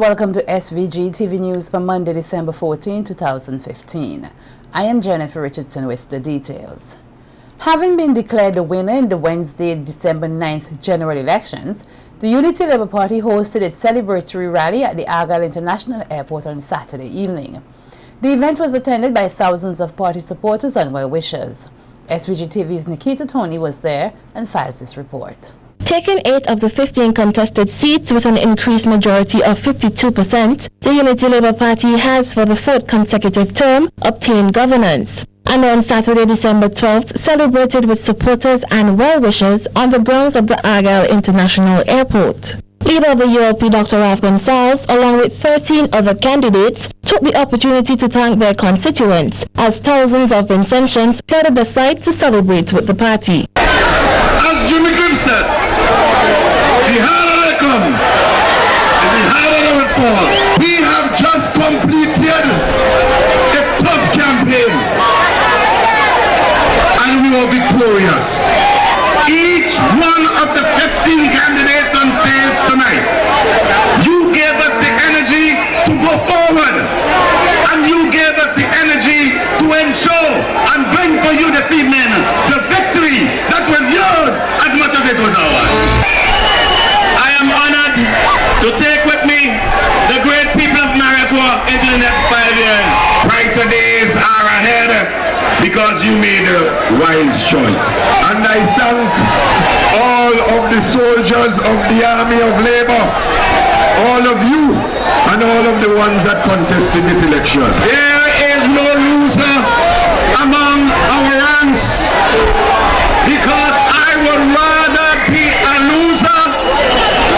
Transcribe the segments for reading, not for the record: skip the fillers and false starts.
Welcome to SVG-TV News for Monday, December 14, 2015. I am Jennifer Richardson with the details. Having been declared the winner in the Wednesday, December 9th general elections, the Unity Labour Party hosted its celebratory rally at the Argyle International Airport on Saturday evening. The event was attended by thousands of party supporters and well-wishers. SVG-TV's Nikita Tony was there and files this report. Taking 8 of the 15 contested seats with an increased majority of 52%, the Unity Labour Party has, for the 4th consecutive term, obtained governance. And on Saturday, December 12th, celebrated with supporters and well-wishers on the grounds of the Argyle International Airport. Leader of the ULP, Dr. Ralph Gonsalves, along with 13 other candidates, took the opportunity to thank their constituents, as thousands of Vincentians flooded the site to celebrate with the party. As Jimmy Grimm said, the harder they come, the harder they will fall. We have just completed a tough campaign, and we are victorious. Each one of the 15 candidates on stage tonight, you gave us the energy to go forward, and you gave us the energy to ensure and bring for you this evening the victory that was yours as much as it was ours. I am honored to take with me the great people of Maricopa into the next 5 years. Brighter days are ahead because you made a wise choice. And I thank all of the soldiers of the Army of Labour, all of you, and all of the ones that contested this election. There is no loser among our ranks, because I would rather be a loser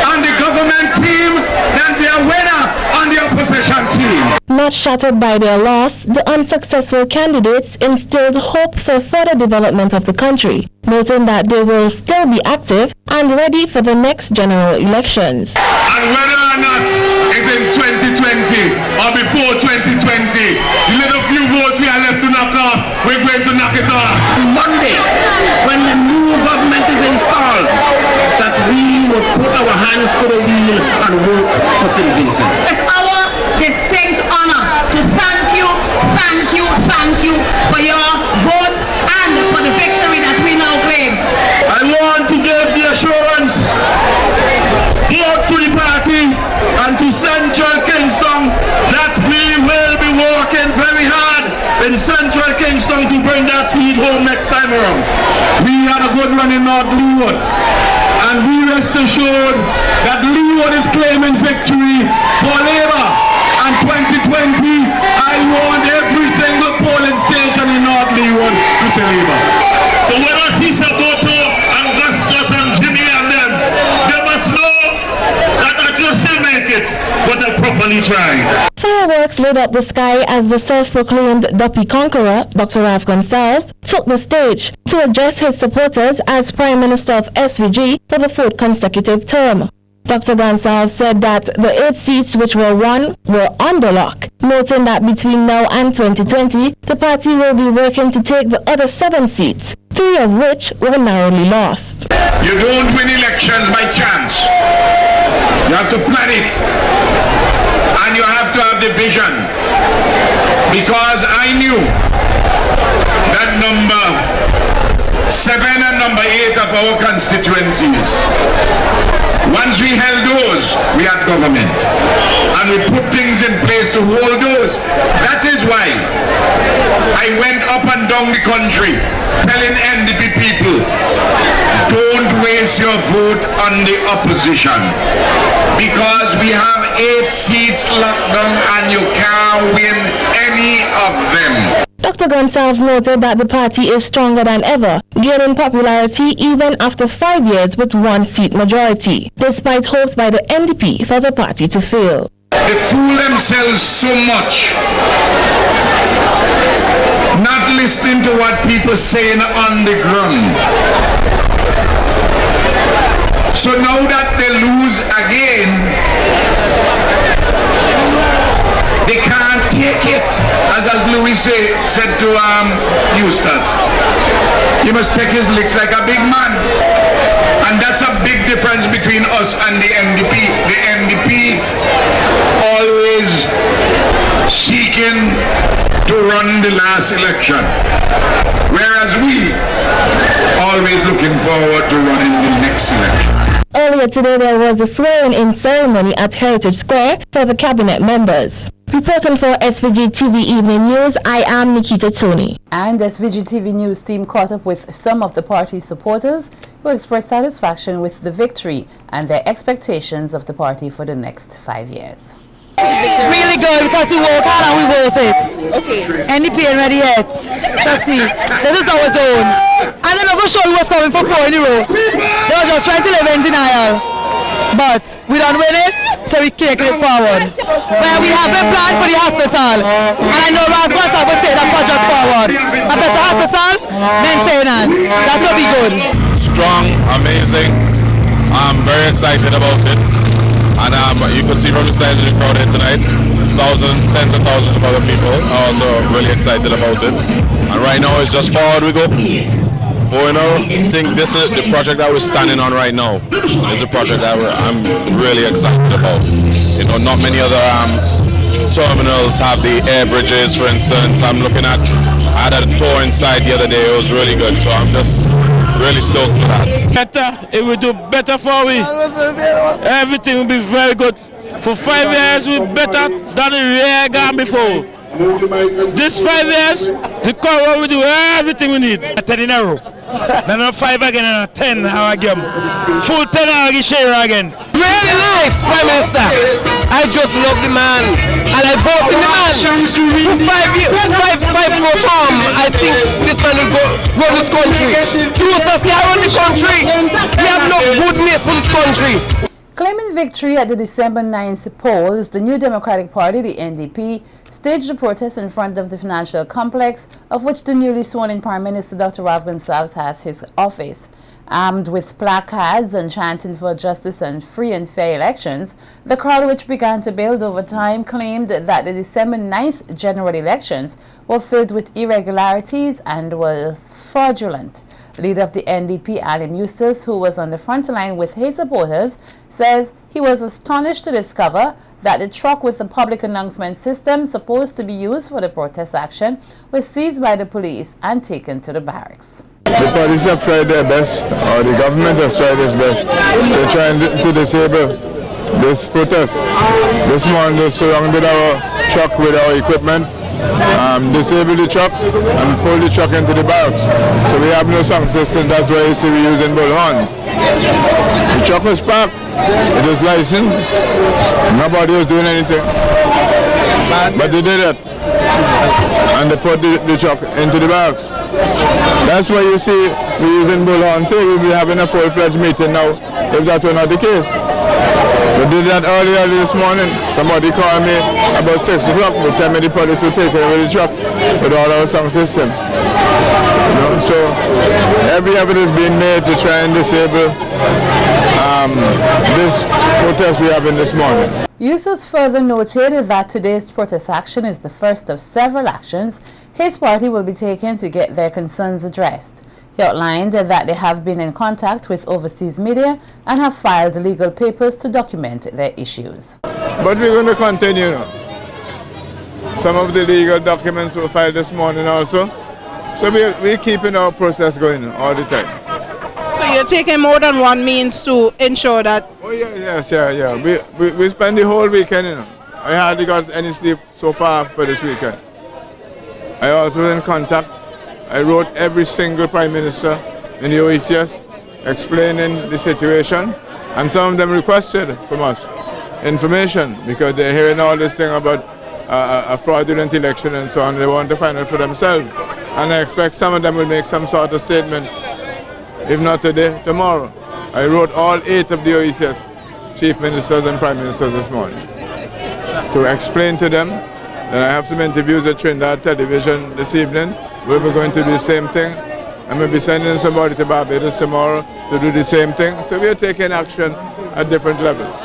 on the government team than be a winner on the opposition team. Not shattered by their loss, the unsuccessful candidates instilled hope for further development of the country, noting that they will still be active and ready for the next general elections. And whether or not it's in 2020 or before 2020, the little few votes we are left to knock off, we're going to knock it off. Monday, when the new government is installed, that we will put our hands to the wheel and work for St. Vincent. It's our distinct honor to thank you for your vote and for the victory that we now claim. I want to give the assurance both to the party and to Central Kingston that we will be working very hard in Central Kingston to bring that seat home next time around. We had a good run in North Leeward, and we rest assured that Leeward is claiming victory for Labour. And 2020, I want every single polling station in North Leeward to say Labour. So when I see Saboto and Gustus and Jimmy and them, they must know that I just still make it, but I properly tried. Fireworks lit up the sky as the self-proclaimed Duppy Conqueror, Dr. Ralph Gonsalves, took the stage to address his supporters as Prime Minister of SVG for the 4th consecutive term. Dr. Gonsalves said that the 8 seats which were won were under lock, noting that between now and 2020, the party will be working to take the other 7 seats, 3 of which were narrowly lost. You don't win elections by chance. You have to plan it. And you have to have the vision. Because I knew that number 7 and number 8 of our constituencies, once we held those, we had government. And we put things in place to hold those. That is why I went up and down the country telling NDP people, don't waste your vote on the opposition. Because we have 8 seats locked down and you can't win any of them. Dr. Gonsalves noted that the party is stronger than ever, gaining popularity even after 5 years with 1 seat majority, despite hopes by the NDP for the party to fail. They fool themselves so much, not listening to what people saying on the ground. So now that they lose again, they can't take it, as Louis said to Eustace. He must take his licks like a big man. And that's a big difference between us and the NDP. The NDP always seeking to run the last election, whereas we always looking forward to running the next election. Earlier today, there was a swearing-in ceremony at Heritage Square for the cabinet members. Reporting for SVG-TV Evening News, I am Nikita Tony. And SVG-TV News team caught up with some of the party supporters who expressed satisfaction with the victory and their expectations of the party for the next 5 years. Really good because we work hard and we worth it. Okay. NDP ain't ready yet. Trust me. This is our zone. And they never showed what's coming for 4 in a row. They were just trying to live in denial. But we don't win it, so we take it forward. Well, we have a plan for the hospital. And I know Ralph wants to take that project forward. A better hospital, maintenance. That's what we good. Strong, amazing. I'm very excited about it. And you could see from the size of the crowd here tonight, thousands, tens of thousands of other people are also really excited about it. And right now it's just forward we go. I think this is the project that we're standing on right now. Is a project that I'm really excited about. You know, not many other terminals have the air bridges, for instance. I had a tour inside the other day. It was really good. So I'm just really stoked for that. Better, it will do better for we. Everything will be very good. For 5 years, we better than the year gone before. This 5 years, the core will do everything we need. 10 in a row. Then a 5 again and a 10 hour game. Full 10 hour share again. Really nice, Prime Minister. I just love the man. And I vote in the man. For 5 years, five more term, I think this man will run this country. He was just here run the country. We have no goodness for this country. Claiming victory at the December 9th polls, the New Democratic Party, the NDP, staged a protest in front of the financial complex, of which the newly sworn-in Prime Minister Dr. Ralph Gonsalves has his office. Armed with placards and chanting for justice and free and fair elections, the crowd, which began to build over time, claimed that the December 9th general elections were filled with irregularities and was fraudulent. Leader of the NDP, Alim Eustace, who was on the front line with his supporters, says he was astonished to discover that the truck with the public announcement system supposed to be used for the protest action was seized by the police and taken to the barracks. The police have tried their best, or the government has tried its best, to try to disable this protest. This morning they surrounded our truck with our equipment, disabled the truck and pulled the truck into the barracks. So we have no sound system, that's why you see we're using bullhorns. The truck was parked, it was licensed, nobody was doing anything. But they did it. And they put the truck into the barracks. That's why you see we're using bullhorns. So we'll be having a full-fledged meeting now if that were not the case. We did that earlier this morning. Somebody called me about 6 o'clock. They tell me the police will take over the truck with all our sound system. You know, so every effort is being made to try and disable this protest we have in this morning. Eustace further noted that today's protest action is the first of several actions his party will be taking to get their concerns addressed. He outlined that they have been in contact with overseas media and have filed legal papers to document their issues. But we're going to continue. Some of the legal documents were filed this morning also. So we're keeping our process going all the time. So you're taking more than one means to ensure that? Oh yeah. We spend the whole weekend, you know. I hardly got any sleep so far for this weekend. I also was in contact. I wrote every single Prime Minister in the OECS explaining the situation, and some of them requested from us information because they're hearing all this thing about a fraudulent election and so on. They want to find out for themselves, and I expect some of them will make some sort of statement, if not today, tomorrow. I wrote all 8 of the OECS Chief Ministers and Prime Ministers this morning to explain to them that I have some interviews at Trinidad Television this evening where we're going to do the same thing. I'm going to be sending somebody to Barbados tomorrow to do the same thing. So we are taking action at different levels.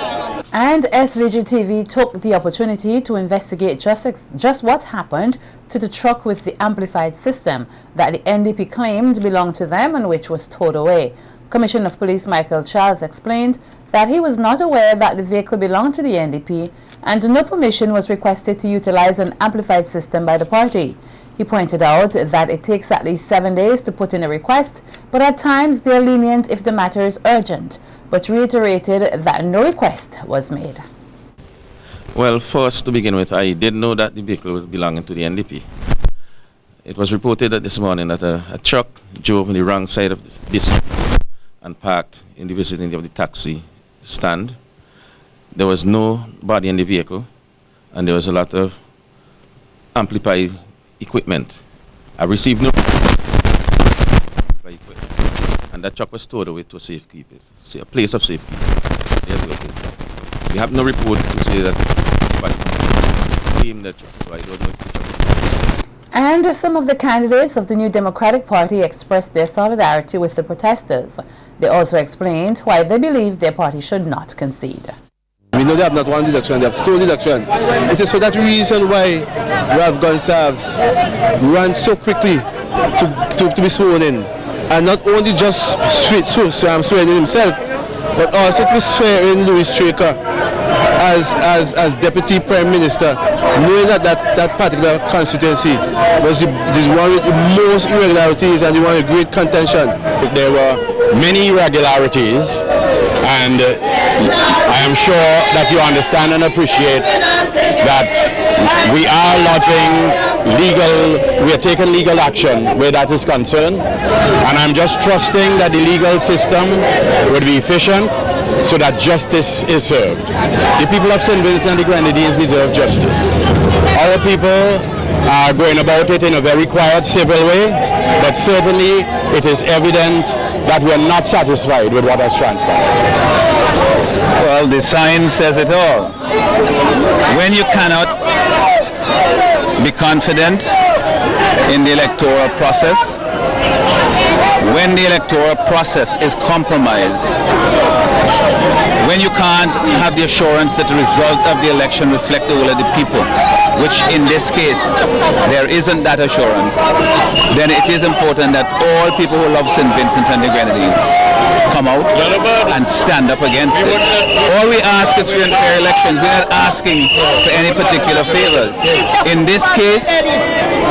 And SVG-TV took the opportunity to investigate just what happened to the truck with the amplified system that the NDP claimed belonged to them and which was towed away. Commissioner of Police Michael Charles explained that he was not aware that the vehicle belonged to the NDP and no permission was requested to utilize an amplified system by the party. He pointed out that it takes at least 7 days to put in a request, but at times they are lenient if the matter is urgent, but reiterated that no request was made. Well, first to begin with, I did know that the vehicle was belonging to the NDP. It was reported that this morning that a truck drove on the wrong side of this street and parked in the vicinity of the taxi stand. There was nobody in the vehicle, and there was a lot of amplified equipment. I received no equipment, and that truck was towed away to a safekeeping, a place of safety. We have no report to say that anybody claimed that truck, so I don't know if the truck. And some of the candidates of the New Democratic Party expressed their solidarity with the protesters. They also explained why they believe their party should not concede. We know they have not won the election, they have stolen the election. It is for that reason why we have Gonsalves run so quickly to be sworn in. And not only just swearing in himself, but also to be swearing Louis Straker as Deputy Prime Minister, knowing that particular constituency was the one with the most irregularities and the one with great contention. There were many irregularities, and I am sure that you understand and appreciate that we are taking legal action where that is concerned, and I'm just trusting that the legal system would be efficient so that justice is served. The people of St. Vincent and the Grenadines deserve justice. Our people are going about it in a very quiet, civil way, but certainly it is evident that we are not satisfied with what has transpired. Well, the sign says it all. When you cannot be confident in the electoral process, when the electoral process is compromised, when you can't have the assurance that the result of the election reflects the will of the people, which in this case there isn't that assurance, then it is important that all people who love St. Vincent and the Grenadines come out and stand up against it. All we ask is free and fair elections. We're not asking for any particular favors. In this case,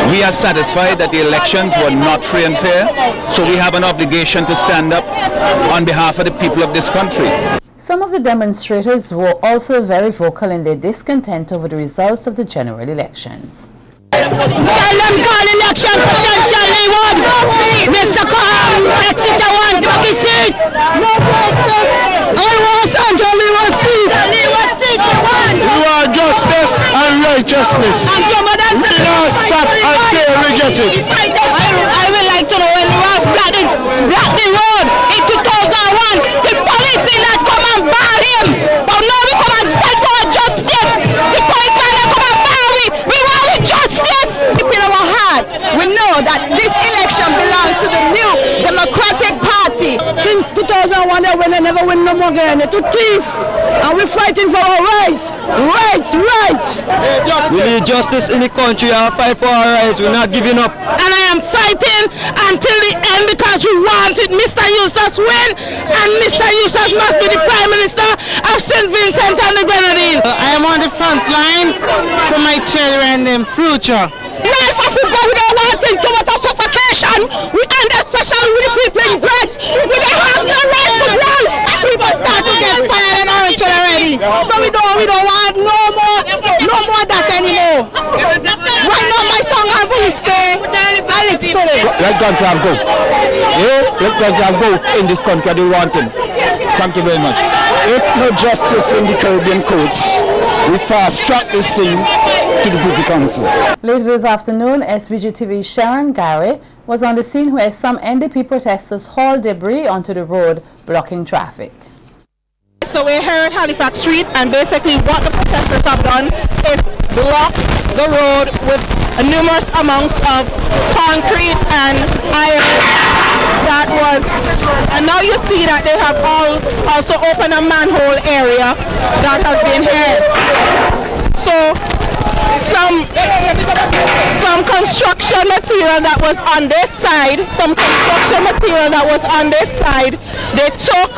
we are satisfied that the elections were not free and fair, so we have an obligation to stand up on behalf of the people of this country. Some of the demonstrators were also very vocal in their discontent over the results of the general elections. Mr. Exeter one, Bucky seat. No justice. I was Angeli one seat. We want justice and righteousness. We don't stop until we get it. I would like to know when we have blocked the road in 2001, the police did not come and bar him. But now we come and fight for justice. The police did not come and bar me. We want justice. Deep in our hearts, we know that this election belongs to the New Democratic Party. Since 2001, they will never win no more again. They're too thief. And we're fighting for our rights. Rights. We need justice in the country and fight for our rights. We're not giving up. And I am fighting until the end because we wanted Mr. Eustace win, and Mr. Eustace must be the Prime Minister of St. Vincent and the Grenadines. I am on the front line for my children and future. Rights of people, we don't want too much of suffocation. We and especially with the people in drugs. We don't have no right to drugs. People start to get fired and orange already. So we don't want no more that anymore. Right now my song have his pay. Let Gonsalves go. Let Gonsalves go in this country. They want him. Thank you very much. If no justice in the Caribbean courts, we fast track this thing to the Privy Council. Later this afternoon, SVG-TV Sharon Gary was on the scene where some NDP protesters hauled debris onto the road, blocking traffic. So we're here at Halifax Street, and basically what the protesters have done is block the road with numerous amounts of concrete and iron and now you see that they have also opened a manhole area that has been here. So some construction material that was on this side, they took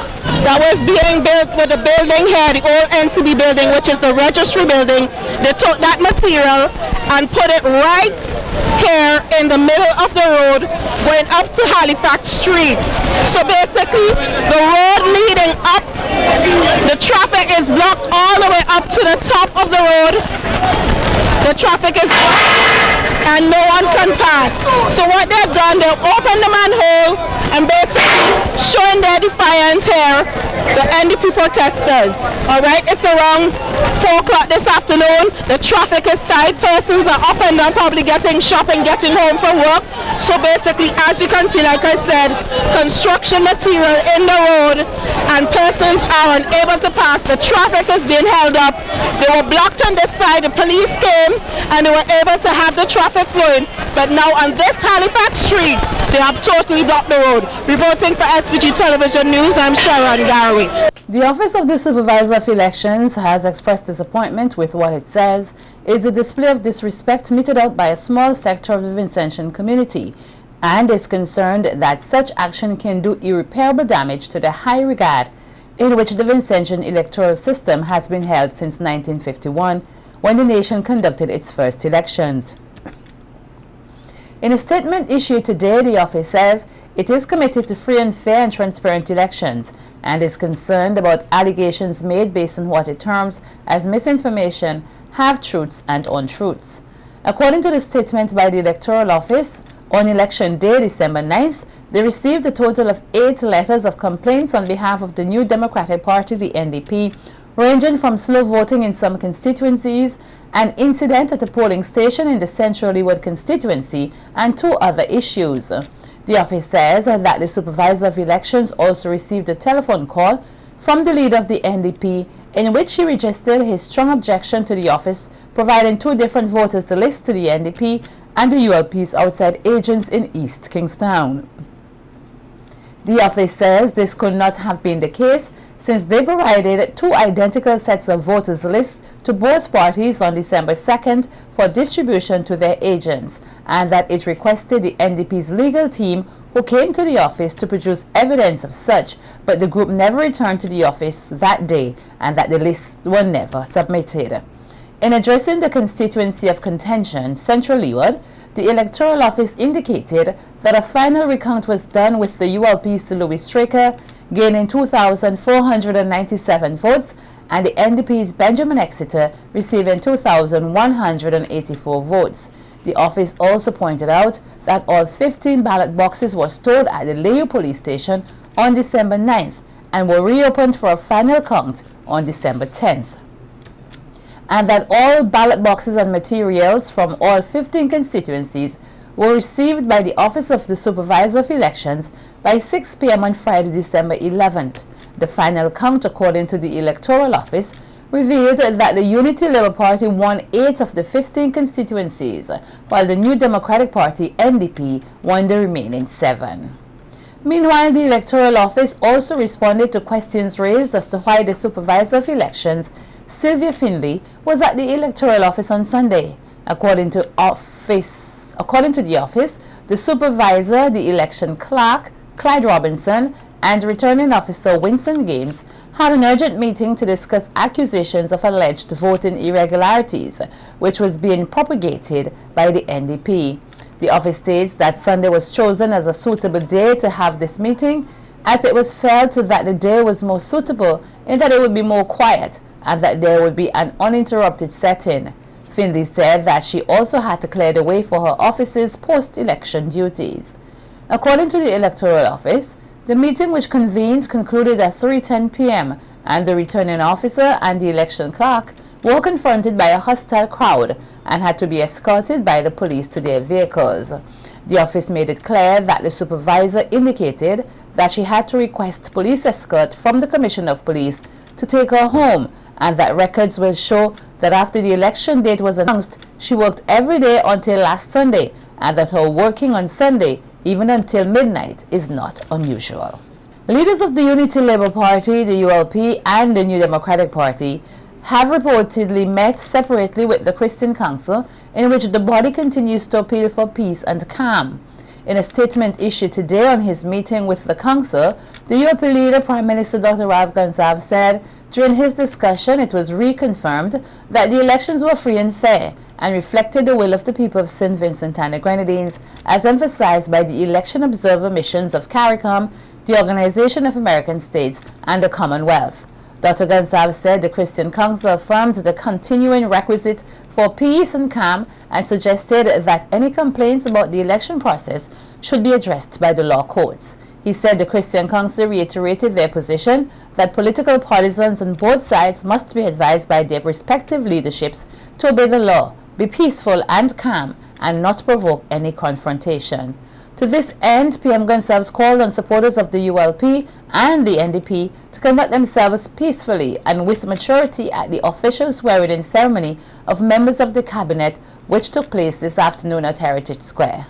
that was being built with the building here, the old NCB building, which is the registry building. They took that material and put it right here in the middle of the road going up to Halifax Street. So basically the road leading up, the traffic is blocked all the way up to the top of the road. The traffic is blocked and no one can pass. So what they've done, they've opened the manhole and basically showing their defiance here, the NDP protesters. Alright, it's around 4 o'clock this afternoon. The traffic is tight. Persons are up and down, probably getting shopping, getting home from work. So basically, as you can see, like I said, construction material in the road and persons are unable to pass. The traffic is being held up. They were blocked on this side. The police came and they were able to have the traffic flowing. But now on this Halifax Street, they have totally blocked the road. Reporting for SVG Television News, I'm Sharon Garraway. The Office of the Supervisor of Elections has expressed disappointment with what it says is a display of disrespect meted out by a small sector of the Vincentian community, and is concerned that such action can do irreparable damage to the high regard in which the Vincentian electoral system has been held since 1951, when the nation conducted its first elections. In a statement issued today, the office says it is committed to free and fair and transparent elections and is concerned about allegations made based on what it terms as misinformation, half-truths and untruths. According to the statement by the Electoral Office, on election day, December 9th, they received a total of 8 letters of complaints on behalf of the New Democratic Party, the NDP, ranging from slow voting in some constituencies, an incident at a polling station in the Central Leeward constituency, and 2 other issues. The office says that the Supervisor of Elections also received a telephone call from the leader of the NDP in which he registered his strong objection to the office providing 2 different voters lists to the NDP and the ULP's outside agents in East Kingstown. The office says this could not have been the case since they provided 2 identical sets of voters lists to both parties on December 2nd for distribution to their agents, and that it requested the NDP's legal team who came to the office to produce evidence of such, but the group never returned to the office that day and that the lists were never submitted. In addressing the constituency of contention, Central Leeward, the Electoral Office indicated that a final recount was done with the ULP's Louis Straker gaining 2,497 votes and the NDP's Benjamin Exeter receiving 2,184 votes. The office also pointed out that all 15 ballot boxes were stored at the Layu police station on December 9th and were reopened for a final count on December 10th. And that all ballot boxes and materials from all 15 constituencies were received by the Office of the Supervisor of Elections by 6 p.m. on Friday, December 11th. The final count, according to the Electoral Office, revealed that the Unity Labour Party won 8 of the 15 constituencies, while the New Democratic Party, NDP, won the remaining 7. Meanwhile, the Electoral Office also responded to questions raised as to why the Supervisor of Elections, Sylvia Finley, was at the Electoral Office on Sunday. According to the office, the supervisor, the election clerk, Clyde Robinson, and returning officer Winston Games had an urgent meeting to discuss accusations of alleged voting irregularities, which was being propagated by the NDP. The office states that Sunday was chosen as a suitable day to have this meeting, as it was felt that the day was more suitable in that it would be more quiet and that there would be an uninterrupted setting. Finley said that she also had to clear the way for her office's post-election duties. According to the Electoral Office, the meeting, which convened, concluded at 3:10 p.m. and the returning officer and the election clerk were confronted by a hostile crowd and had to be escorted by the police to their vehicles. The office made it clear that the supervisor indicated that she had to request police escort from the Commissioner of Police to take her home, and that records will show that after the election date was announced, she worked every day until last Sunday, and that her working on Sunday, even until midnight, is not unusual. Leaders of the Unity Labour Party, the ULP, and the New Democratic Party have reportedly met separately with the Christian Council, in which the body continues to appeal for peace and calm. In a statement issued today on his meeting with the council, the ULP leader, Prime Minister Dr. Ralph Gonsalves, said during his discussion it was reconfirmed that the elections were free and fair and reflected the will of the people of St. Vincent and the Grenadines, as emphasized by the election observer missions of CARICOM, the Organization of American States, and the Commonwealth. Dr. Gonsalves said the Christian Council affirmed the continuing requisite for peace and calm and suggested that any complaints about the election process should be addressed by the law courts. He said the Christian Council reiterated their position that political partisans on both sides must be advised by their respective leaderships to obey the law, be peaceful and calm, and not provoke any confrontation. To this end, PM Gonsalves called on supporters of the ULP and the NDP to conduct themselves peacefully and with maturity at the official swearing-in ceremony of members of the cabinet, which took place this afternoon at Heritage Square.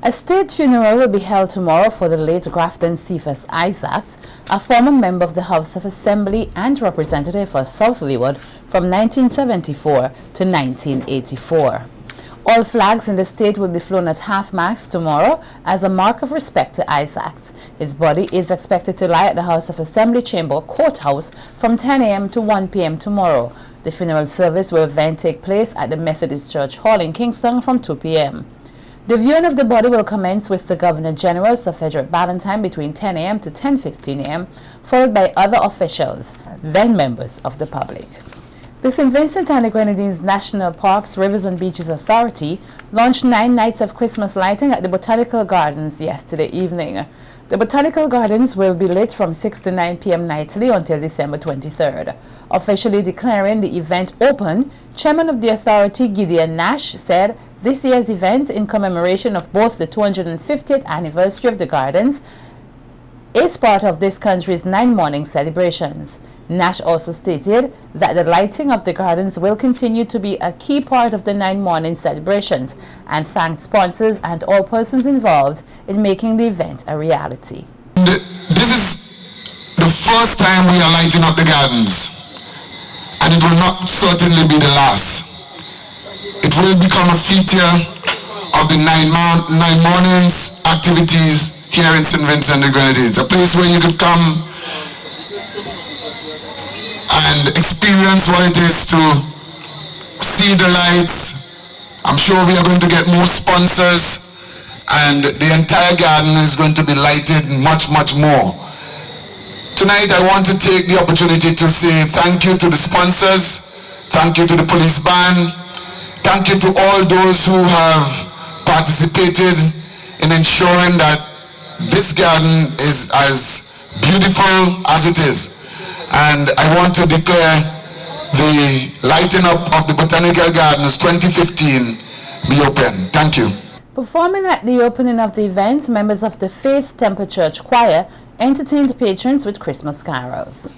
A state funeral will be held tomorrow for the late Grafton Cephas Isaacs, a former member of the House of Assembly and representative for South Leeward from 1974 to 1984. All flags in the state will be flown at half-mast tomorrow as a mark of respect to Isaacs. His body is expected to lie at the House of Assembly Chamber Courthouse from 10 a.m. to 1 p.m. tomorrow. The funeral service will then take place at the Methodist Church Hall in Kingston from 2 p.m. The viewing of the body will commence with the Governor General, Sir Frederick Ballantyne, between 10 a.m. to 10:15 a.m., followed by other officials, then members of the public. The St. Vincent and the Grenadines National Parks, Rivers and Beaches Authority launched 9 nights of Christmas lighting at the Botanical Gardens yesterday evening. The Botanical Gardens will be lit from 6 to 9 p.m. nightly until December 23rd. Officially declaring the event open, Chairman of the authority, Gideon Nash, said this year's event, in commemoration of both the 250th anniversary of the gardens, is part of this country's 9-morning celebrations. Nash also stated that the lighting of the gardens will continue to be a key part of the 9-morning celebrations and thanked sponsors and all persons involved in making the event a reality. This is the first time we are lighting up the gardens, and it will not certainly be the last. It will become a feature of the 9 mornings activities here in St. Vincent and the Grenadines, a place where you could come and experience what it is to see the lights. I'm sure we are going to get more sponsors, and the entire garden is going to be lighted much more. Tonight I want to take the opportunity to say thank you to the sponsors, thank you to the police band, thank you to all those who have participated in ensuring that this garden is as beautiful as it is. And I want to declare the lighting up of the Botanical Gardens 2015 be open. Thank you. Performing at the opening of the event, members of the Faith Temple Church Choir entertained patrons with Christmas carols.